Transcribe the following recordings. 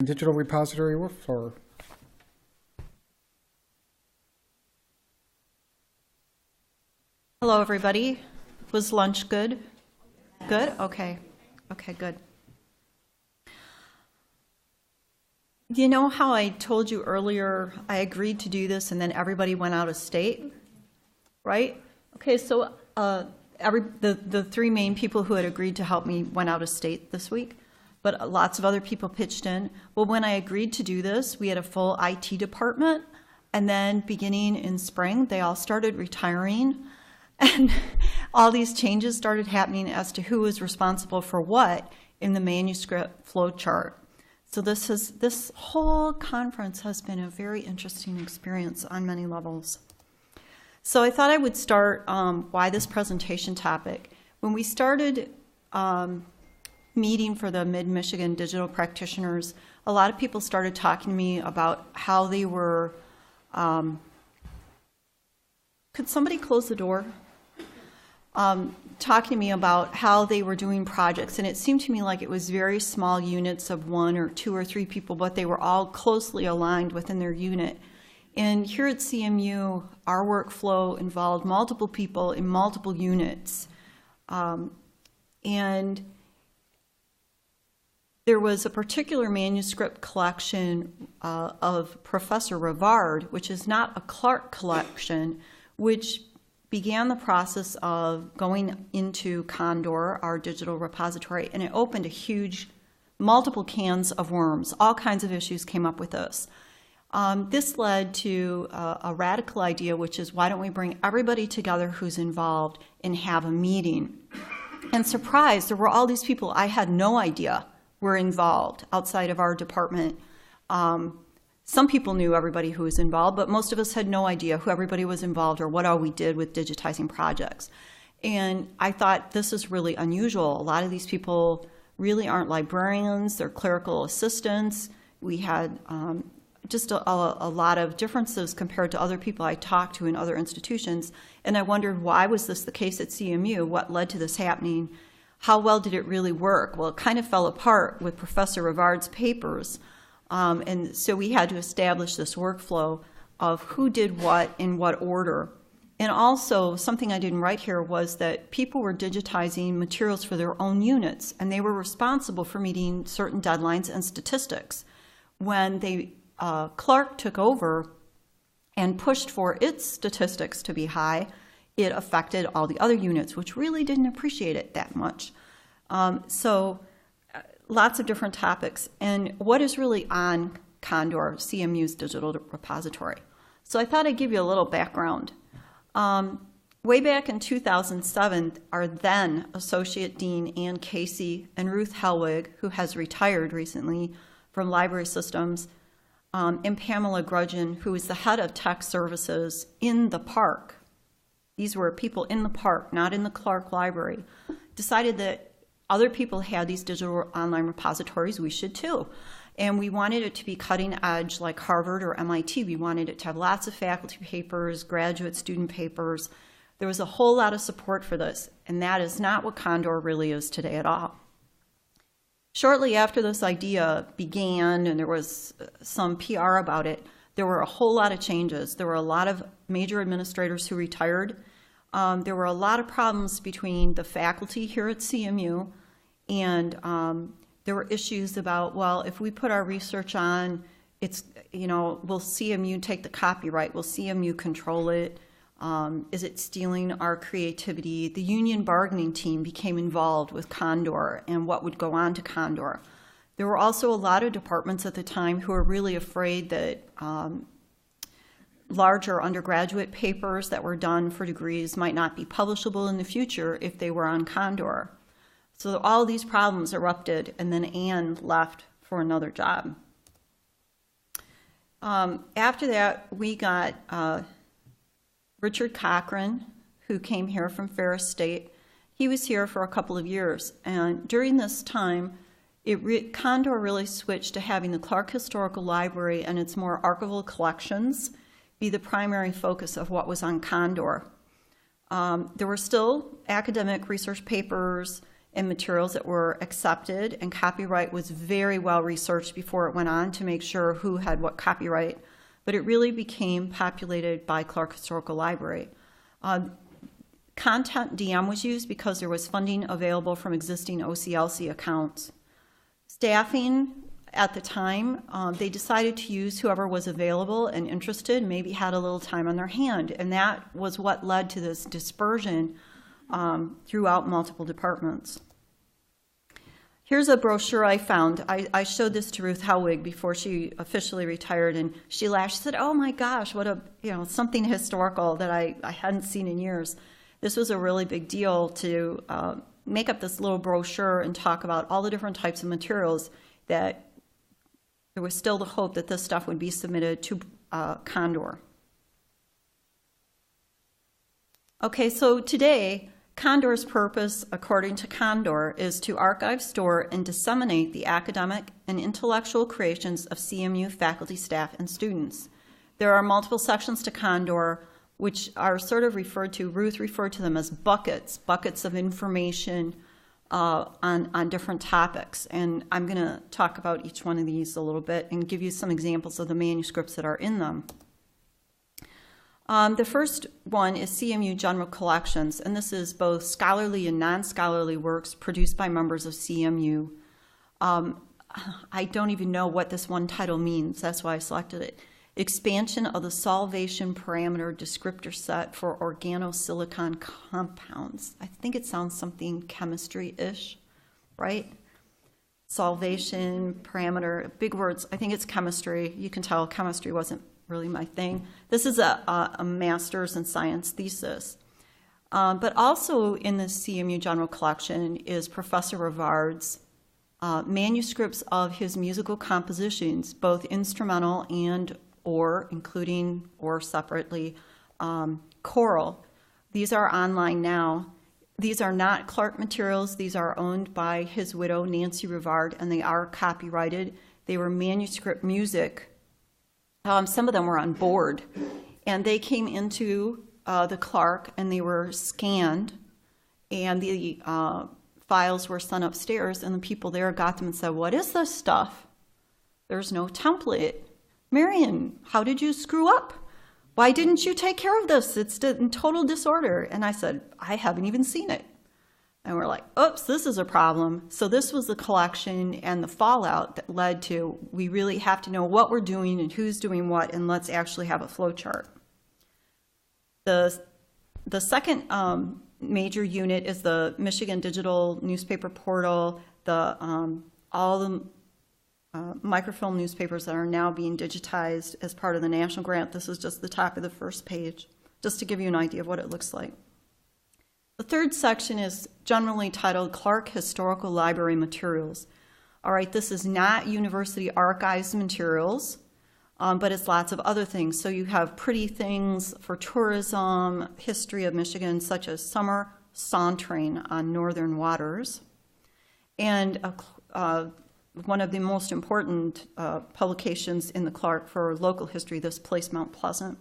Digital repository workflow. Hello, everybody. Was lunch good? Good? Okay. Okay, good. You know how I told you earlier I agreed to do this and then everybody went out of state? Right? Okay, so the three main people who had agreed to help me went out of state this week, but lots of other people pitched in. Well, when I agreed to do this, we had a full IT department, and then beginning in spring, they all started retiring, and all these changes started happening as to who was responsible for what in the manuscript flowchart. So this whole conference has been a very interesting experience on many levels. So I thought I would start why this presentation topic. When we started meeting for the Mid-Michigan digital practitioners, a lot of people started talking to me about how they were, could somebody close the door? Talking to me about how they were doing projects, and it seemed to me like it was very small units of 1 or 2 or 3 people, but they were all closely aligned within their unit. And here at CMU, our workflow involved multiple people in multiple units. And there was a particular manuscript collection of Professor Rivard, which is not a Clark collection, which began the process of going into CONDOR, our digital repository, and it opened a huge, multiple cans of worms. All kinds of issues came up with this. This led to a radical idea, which is why don't we bring everybody together who's involved and have a meeting. And surprise, there were all these people I had no idea were involved outside of our department. Some people knew everybody who was involved, but most of us had no idea who everybody was involved or what all we did with digitizing projects. And I thought this is really unusual. A lot of these people really aren't librarians, they're clerical assistants. We had just a lot of differences compared to other people I talked to in other institutions. And I wondered, why was this the case at CMU? What led to this happening? How well did it really work? Well, it kind of fell apart with Professor Rivard's papers. And so we had to establish this workflow of who did what in what order. And also, something I didn't write here was that people were digitizing materials for their own units, and they were responsible for meeting certain deadlines and statistics. When Clark took over and pushed for its statistics to be high, it affected all the other units, which really didn't appreciate it that much. Lots of different topics, and what is really on CONDOR, CMU's digital repository. So I thought I'd give you a little background. Way back in 2007, our then Associate Dean Ann Casey and Ruth Helwig, who has retired recently from Library Systems, and Pamela Grudgeon, who is the head of tech services in the park. These were people in the park, not in the Clark Library, decided that other people had these digital online repositories, we should too. And we wanted it to be cutting edge like Harvard or MIT. We wanted it to have lots of faculty papers, graduate student papers. There was a whole lot of support for this, and that is not what CONDOR really is today at all. Shortly after this idea began, and there was some PR about it, there were a whole lot of changes. There were a lot of major administrators who retired. There were a lot of problems between the faculty here at CMU, and there were issues about, well, if we put our research on, it's, will CMU take the copyright? Will CMU control it? Is it stealing our creativity? The union bargaining team became involved with CONDOR and what would go on to CONDOR. There were also a lot of departments at the time who were really afraid that larger undergraduate papers that were done for degrees might not be publishable in the future if they were on CONDOR. So all these problems erupted, and then Anne left for another job. After that, we got Richard Cochran, who came here from Ferris State. He was here for a couple of years, and during this time, CONDOR really switched to having the Clark Historical Library and its more archival collections be the primary focus of what was on CONDOR. There were still academic research papers and materials that were accepted, and copyright was very well researched before it went on to make sure who had what copyright, but it really became populated by Clark Historical Library. Content DM was used because there was funding available from existing OCLC accounts. Staffing at the time, they decided to use whoever was available and interested, maybe had a little time on their hand, and that was what led to this dispersion throughout multiple departments. Here's a brochure I found. I showed this to Ruth Hellwig before she officially retired, and she laughed. She said, "Oh my gosh, what a, something historical that I hadn't seen in years." This was a really big deal to make up this little brochure and talk about all the different types of materials that there was still the hope that this stuff would be submitted to CONDOR. Okay, so today, CONDOR's purpose, according to CONDOR, is to archive, store, and disseminate the academic and intellectual creations of CMU faculty, staff, and students. There are multiple sections to CONDOR, which are sort of referred to, Ruth referred to them as buckets of information on different topics. And I'm going to talk about each one of these a little bit and give you some examples of the manuscripts that are in them. The first one is CMU General Collections, and this is both scholarly and non-scholarly works produced by members of CMU. I don't even know what this one title means, that's why I selected it. Expansion of the solvation parameter descriptor set for organosilicon compounds. I think it sounds something chemistry-ish, right? Solvation, parameter, big words. I think it's chemistry. You can tell chemistry wasn't really my thing. This is a master's in science thesis. But also in the CMU General Collection is Professor Rivard's manuscripts of his musical compositions, both instrumental and including or separately, choral. These are online now. These are not Clark materials. These are owned by his widow, Nancy Rivard, and they are copyrighted. They were manuscript music. Some of them were on board, and they came into the Clark, and they were scanned, and the files were sent upstairs, and the people there got them and said, "What is this stuff? There's no template. Marian, how did you screw up? Why didn't you take care of this? It's in total disorder." And I said, "I haven't even seen it." And we're like, oops, this is a problem. So this was the collection and the fallout that led to, we really have to know what we're doing and who's doing what, and let's actually have a flow chart. The second major unit is the Michigan Digital Newspaper Portal, all the microfilm newspapers that are now being digitized as part of the national grant. This is just the top of the first page, just to give you an idea of what it looks like. The third section is generally titled Clark Historical Library Materials. All right, this is not university archives materials, but it's lots of other things. So you have pretty things for tourism, history of Michigan, such as summer sauntering on northern waters, and one of the most important publications in the Clark for local history, This Place, Mount Pleasant.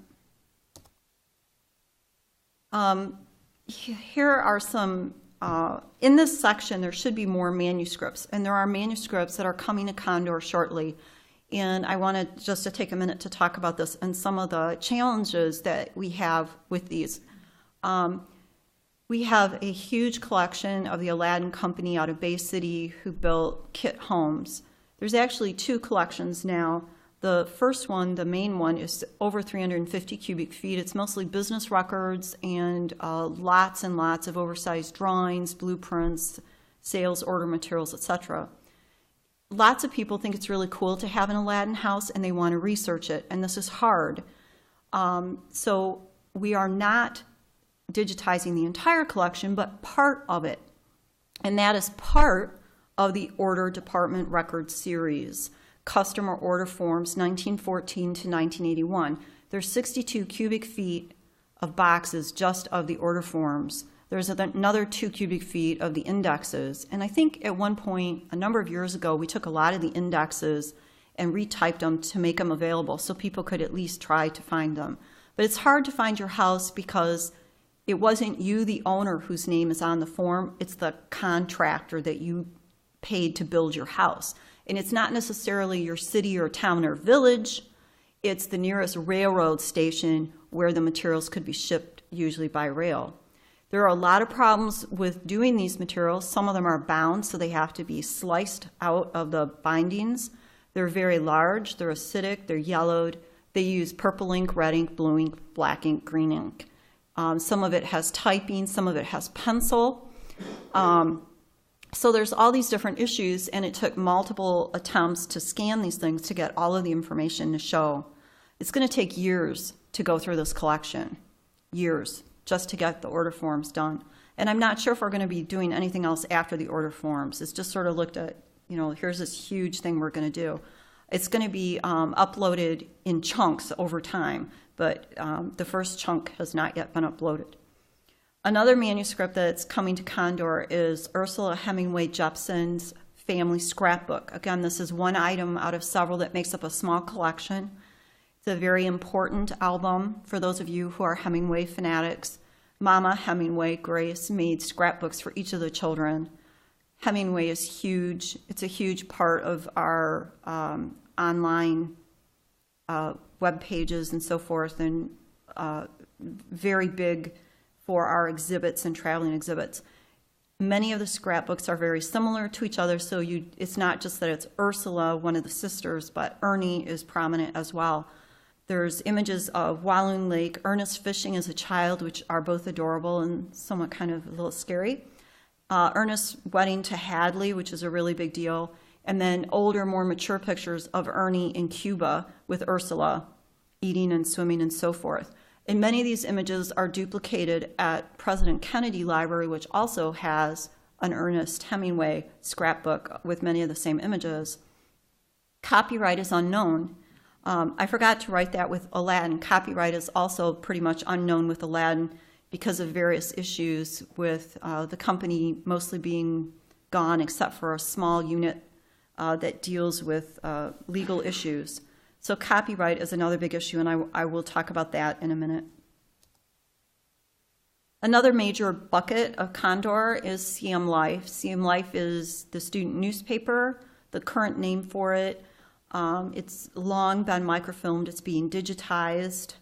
Here are some, in this section there should be more manuscripts, and there are manuscripts that are coming to CONDOR shortly. And I wanted just to take a minute to talk about this and some of the challenges that we have with these. We have a huge collection of the Aladdin Company out of Bay City who built kit homes. There's actually two collections now. The first one, the main one, is over 350 cubic feet. It's mostly business records and lots and lots of oversized drawings, blueprints, sales order materials, etc. Lots of people think it's really cool to have an Aladdin house and they want to research it, and this is hard. So we are not digitizing the entire collection, but part of it. And that is part of the Order Department Records series, Customer Order Forms 1914 to 1981. There's 62 cubic feet of boxes just of the order forms. There's another 2 cubic feet of the indexes. And I think at one point, a number of years ago, we took a lot of the indexes and retyped them to make them available so people could at least try to find them. But it's hard to find your house because it wasn't you, the owner, whose name is on the form. It's the contractor that you paid to build your house. And it's not necessarily your city or town or village. It's the nearest railroad station where the materials could be shipped, usually by rail. There are a lot of problems with doing these materials. Some of them are bound, so they have to be sliced out of the bindings. They're very large, they're acidic, they're yellowed. They use purple ink, red ink, blue ink, black ink, green ink. Some of it has typing, some of it has pencil. So there's all these different issues, and it took multiple attempts to scan these things to get all of the information to show. It's going to take years to go through this collection, years, just to get the order forms done. And I'm not sure if we're going to be doing anything else after the order forms. It's just sort of looked at, you know, here's this huge thing we're going to do. It's going to be uploaded in chunks over time, but the first chunk has not yet been uploaded. Another manuscript that's coming to CONDOR is Ursula Hemingway Jepson's family scrapbook. Again, this is one item out of several that makes up a small collection. It's a very important album for those of you who are Hemingway fanatics. Mama Hemingway, Grace, made scrapbooks for each of the children. Hemingway is huge. It's a huge part of our online web pages and so forth, and very big for our exhibits and traveling exhibits. Many of the scrapbooks are very similar to each other, so it's not just that it's Ursula, one of the sisters, but Ernie is prominent as well. There's images of Walloon Lake, Ernest fishing as a child, which are both adorable and somewhat kind of a little scary. Ernest's wedding to Hadley, which is a really big deal. And then older, more mature pictures of Ernie in Cuba with Ursula, eating and swimming and so forth. And many of these images are duplicated at President Kennedy Library, which also has an Ernest Hemingway scrapbook with many of the same images. Copyright is unknown. I forgot to write that with Aladdin. Copyright is also pretty much unknown with Aladdin because of various issues with the company mostly being gone except for a small unit that deals with legal issues. So copyright is another big issue, and I will talk about that in a minute. Another major bucket of CONDOR is CM Life. CM Life is the student newspaper, the current name for it. It's long been microfilmed. It's being digitized.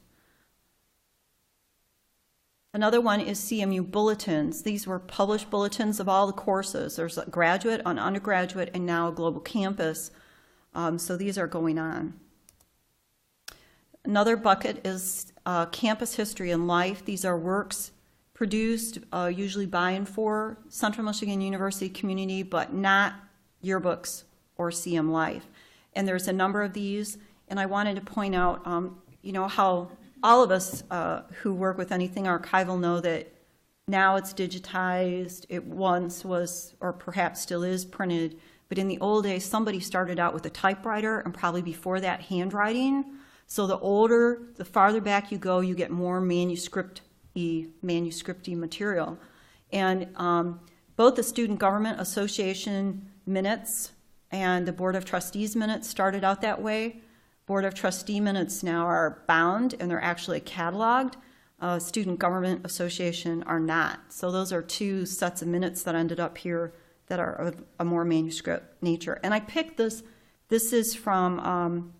Another one is CMU Bulletins. These were published bulletins of all the courses. There's a graduate, an undergraduate, and now a global campus. So these are going on. Another bucket is campus history and life. These are works produced usually by and for Central Michigan University community, but not yearbooks or CM Life. And there's a number of these, and I wanted to point out, you know, how all of us who work with anything archival know that now it's digitized. It once was, or perhaps still is, printed, but in the old days, somebody started out with a typewriter, and probably before that, handwriting. So the older, the farther back you go, you get more manuscript-y material. And both the Student Government Association minutes and the Board of Trustees minutes started out that way. Board of Trustee minutes now are bound, and they're actually cataloged. Student Government Association are not. So those are two sets of minutes that ended up here that are of a more manuscript nature. And I picked this. This is from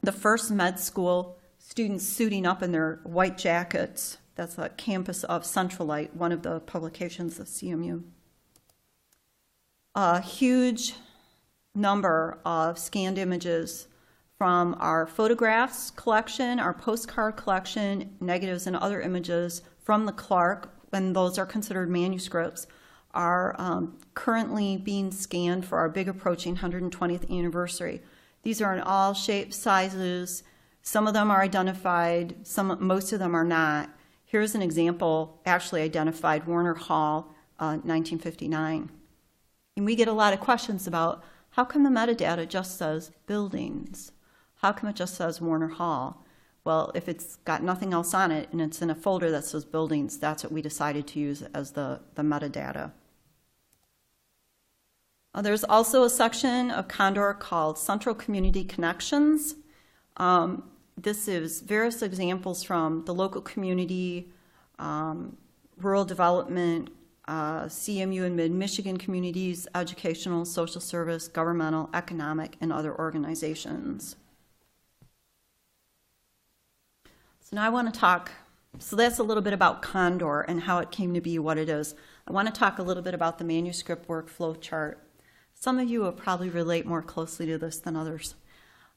the first med school, students suiting up in their white jackets. That's a campus of Centralite, one of the publications of CMU. A huge number of scanned images from our photographs collection, our postcard collection, negatives and other images from the Clark, and those are considered manuscripts, are currently being scanned for our big approaching 120th anniversary. These are in all shapes, sizes. Some of them are identified, most of them are not. Here's an example, actually identified, Warner Hall, 1959. And we get a lot of questions about, how come the metadata just says buildings? How come it just says Warner Hall? Well, if it's got nothing else on it and it's in a folder that says buildings, that's what we decided to use as the metadata. There's also a section of CONDOR called Central Community Connections. This is various examples from the local community, rural development, CMU and Mid-Michigan communities, educational, social service, governmental, economic, and other organizations. So now I want to talk, so that's a little bit about CONDOR and how it came to be what it is. I want to talk a little bit about the manuscript workflow chart. Some of you will probably relate more closely to this than others.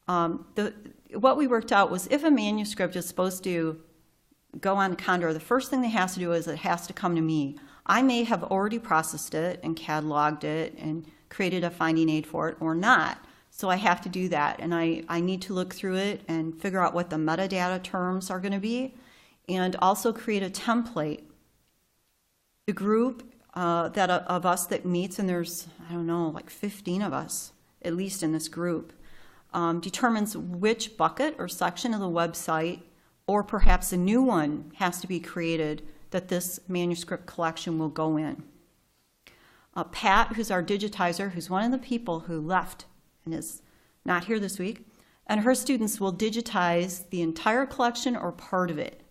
What we worked out was if a manuscript is supposed to go on CONDOR, the first thing they have to do is it has to come to me. I may have already processed it and cataloged it and created a finding aid for it or not. So I have to do that, and I need to look through it and figure out what the metadata terms are going to be, and also create a template. The group of us that meets, and there's, I don't know, like 15 of us, at least in this group, determines which bucket or section of the website, or perhaps a new one has to be created that this manuscript collection will go in. Pat, who's our digitizer, who's one of the people who left and is not here this week, and her students will digitize the entire collection or part of it,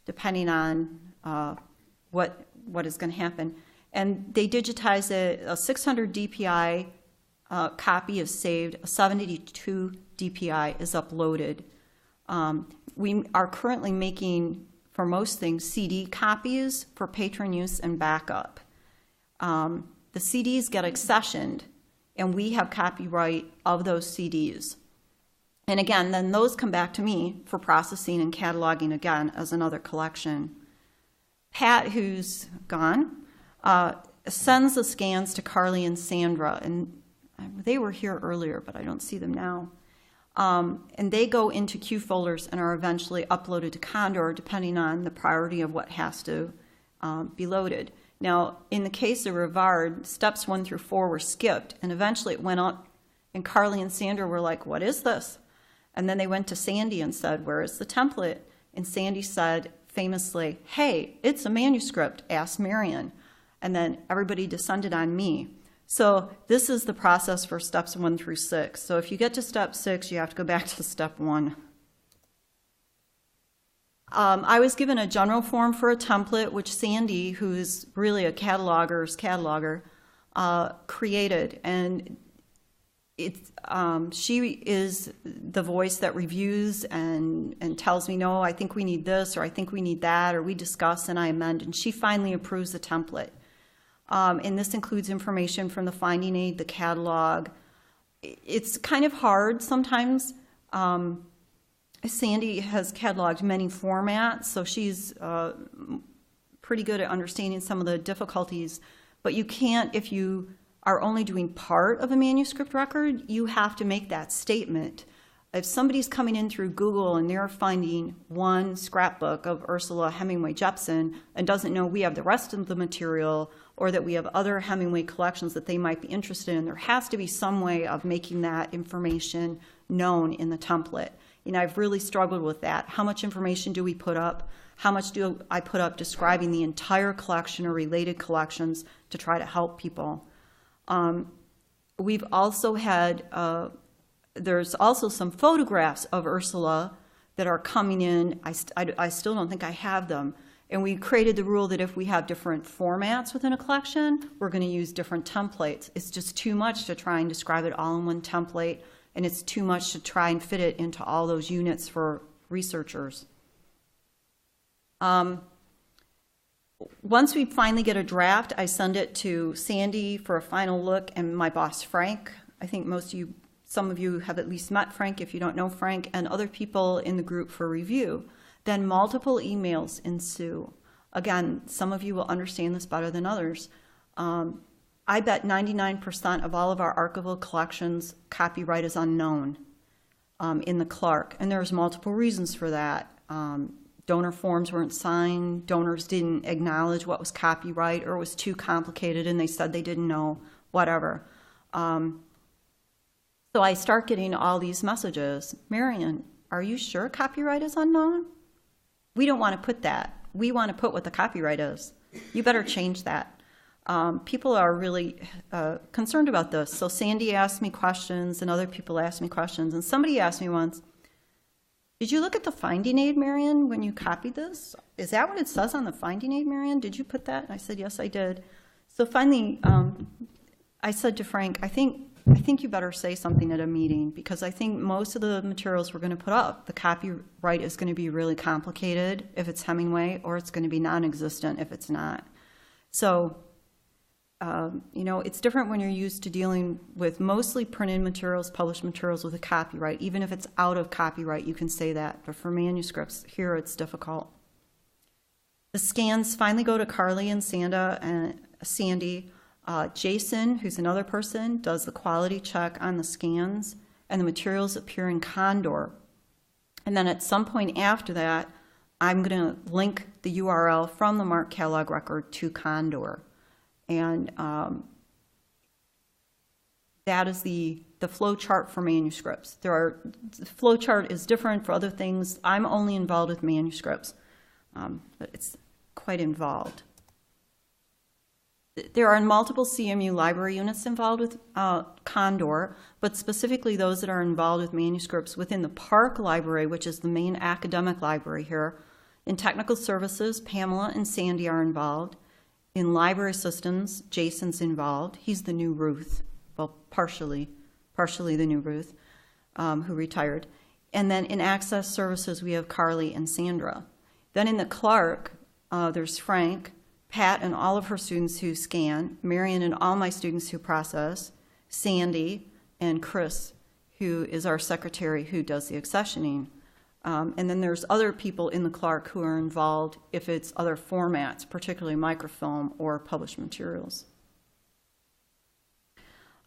depending on what is going to happen. And they digitize a 600 DPI copy is saved, a 72 DPI is uploaded. We are currently making, for most things, CD copies for patron use and backup. The CDs get accessioned, and we have copyright of those CDs. And again, then those come back to me for processing and cataloging again as another collection. Pat, who's gone, sends the scans to Carly and Sandra, and they were here earlier, but I don't see them now. And they go into Q folders and are eventually uploaded to CONDOR depending on the priority of what has to be loaded. Now, in the case of Rivard, steps 1 through 4 were skipped, and eventually it went up, and Carly and Sandra were like, what is this? And then they went to Sandy and said, where is the template? And Sandy said famously, hey, it's a manuscript, ask Marian. And then everybody descended on me. So this is the process for steps 1 through 6. So if you get to step 6, you have to go back to step 1. I was given a general form for a template, which Sandy, who's really a cataloger's cataloger, created. And she is the voice that reviews and tells me, no, I think we need this, or I think we need that, or we discuss and I amend. And she finally approves the template. And this includes information from the finding aid, the catalog. It's kind of hard sometimes. Sandy has cataloged many formats, so she's pretty good at understanding some of the difficulties. But you can't, if you are only doing part of a manuscript record, you have to make that statement. If somebody's coming in through Google and they're finding one scrapbook of Ursula Hemingway Jepson and doesn't know we have the rest of the material, or that we have other Hemingway collections that they might be interested in, there has to be some way of making that information known in the template. You know, I've really struggled with that. How much information do we put up? How much do I put up describing the entire collection or related collections to try to help people? We've also had, there's also some photographs of Ursula that are coming in. I still don't think I have them. And we created the rule that if we have different formats within a collection, we're going to use different templates. It's just too much to try and describe it all in one template, and it's too much to try and fit it into all those units for researchers. Once we finally get a draft, I send it to Sandy for a final look, and my boss, Frank. I think some of you have at least met Frank if you don't know Frank, and other people in the group for review. Then multiple emails ensue. Again, some of you will understand this better than others. I bet 99% of all of our archival collections, copyright is unknown in the Clark, and there's multiple reasons for that. Donor forms weren't signed, donors didn't acknowledge what was copyright, or it was too complicated and they said they didn't know, whatever. So I start getting all these messages. Marian, are you sure copyright is unknown? We don't want to put that. We want to put what the copyright is. You better change that. People are really concerned about this. So Sandy asked me questions and other people asked me questions. And somebody asked me once, Did you look at the finding aid, Marian, when you copied this? Is that what it says on the finding aid, Marian? Did you put that? And I said, yes, I did. So finally, I said to Frank, I think you better say something at a meeting, because I think most of the materials we're going to put up, the copyright is going to be really complicated if it's Hemingway, or it's going to be non-existent if it's not. So, you know, it's different when you're used to dealing with mostly printed materials, published materials with a copyright. Even if it's out of copyright, you can say that. But for manuscripts, here it's difficult. The scans finally go to Carly and Sandy. Jason, who's another person, does the quality check on the scans, and the materials appear in CONDOR. And then at some point after that, I'm going to link the URL from the MARC catalog record to CONDOR. And that is the flow chart for manuscripts. The flow chart is different for other things. I'm only involved with manuscripts, but it's quite involved. There are multiple CMU library units involved with CONDOR, but specifically those that are involved with manuscripts within the Park Library, which is the main academic library here. In technical services, Pamela and Sandy are involved. In library systems, Jason's involved. He's the new Ruth, well, partially the new Ruth, who retired. And then in access services, we have Carly and Sandra. Then in the Clark, there's Frank, Pat and all of her students who scan, Marian and all my students who process, Sandy, and Chris, who is our secretary who does the accessioning. And then there's other people in the Clark who are involved if it's other formats, particularly microfilm or published materials.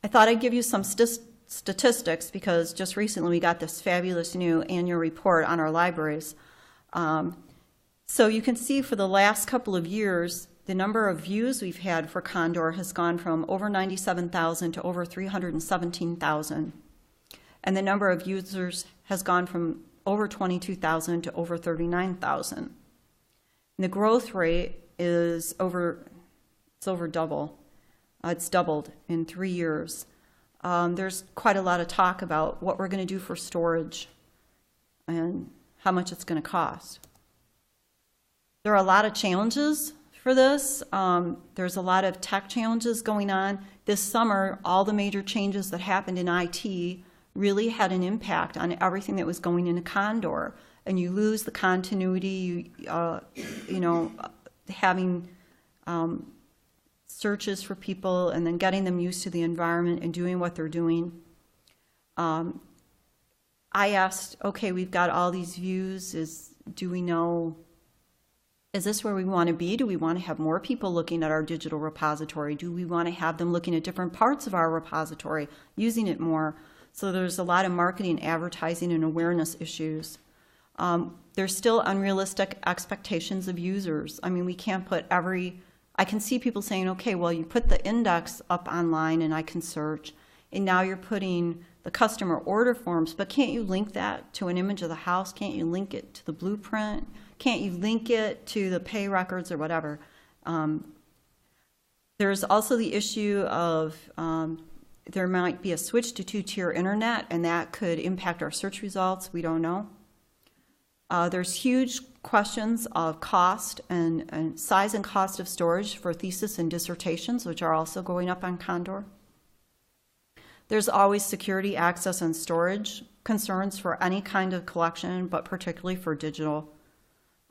I thought I'd give you some statistics because just recently we got this fabulous new annual report on our libraries. So you can see for the last couple of years, the number of views we've had for CONDOR has gone from over 97,000 to over 317,000. And the number of users has gone from over 22,000 to over 39,000. And the growth rate is over double. It's doubled in 3 years. There's quite a lot of talk about what we're going to do for storage and how much it's going to cost. There are a lot of challenges for this. There's a lot of tech challenges going on. This summer, all the major changes that happened in IT really had an impact on everything that was going into CONDOR. And you lose the continuity, you know, having searches for people and then getting them used to the environment and doing what they're doing. I asked, okay, we've got all these views. Do we know, is this where we want to be? Do we want to have more people looking at our digital repository? Do we want to have them looking at different parts of our repository, using it more? So there's a lot of marketing, advertising, and awareness issues. There's still unrealistic expectations of users. I mean, we can't put I can see people saying, okay, well, you put the index up online and I can search, and now you're putting the customer order forms, but can't you link that to an image of the house? Can't you link it to the blueprint? Can't you link it to the pay records or whatever? There's also the issue of there might be a switch to two-tier internet, and that could impact our search results. We don't know. There's huge questions of cost and size and cost of storage for thesis and dissertations, which are also going up on CONDOR. There's always security, access, and storage concerns for any kind of collection, but particularly for digital.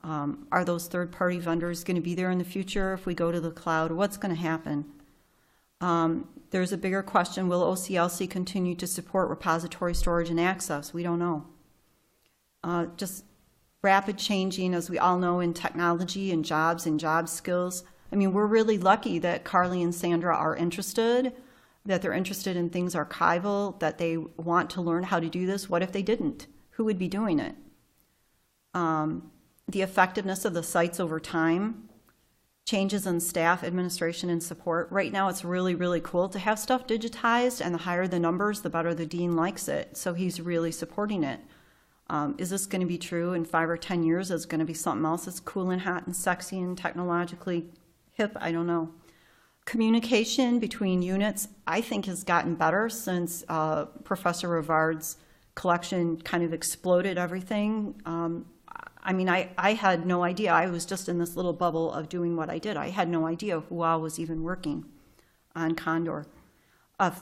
Are those third-party vendors going to be there in the future if we go to the cloud? What's going to happen? There's a bigger question, will OCLC continue to support repository storage and access? We don't know. Just rapid changing, as we all know, in technology and job skills. I mean, we're really lucky that Carly and Sandra are interested, that they're interested in things archival, that they want to learn how to do this. What if they didn't? Who would be doing it? The effectiveness of the sites over time, changes in staff, administration, and support. Right now, it's really, really cool to have stuff digitized, and the higher the numbers, the better the dean likes it. So he's really supporting it. Is this going to be true in 5 or 10 years? Is it going to be something else that's cool and hot and sexy and technologically hip? I don't know. Communication between units, I think, has gotten better since Professor Rivard's collection kind of exploded everything. I mean, I had no idea. I was just in this little bubble of doing what I did. I had no idea who all was even working on CONDOR.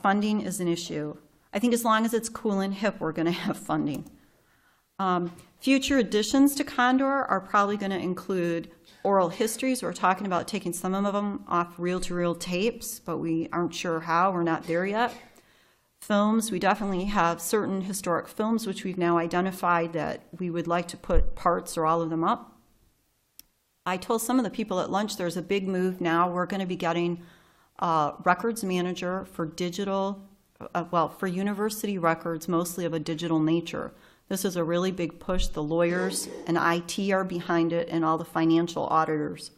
Funding is an issue. I think as long as it's cool and hip, we're going to have funding. Future additions to CONDOR are probably going to include oral histories. We're talking about taking some of them off reel-to-reel tapes, but we aren't sure how. We're not there yet. Films, we definitely have certain historic films which we've now identified that we would like to put parts or all of them up. I told some of the people at lunch there's a big move now. We're going to be getting a records manager for digital, for university records, mostly of a digital nature. This is a really big push. The lawyers and IT are behind it, and all the financial auditors.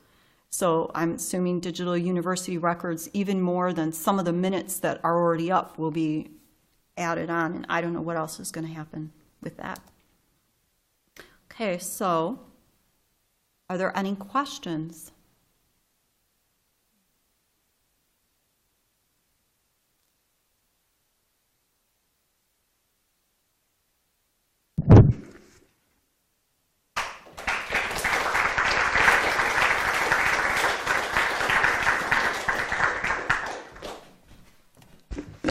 So I'm assuming digital university records, even more than some of the minutes that are already up, will be added on, and I don't know what else is going to happen with that. Okay, so are there any questions?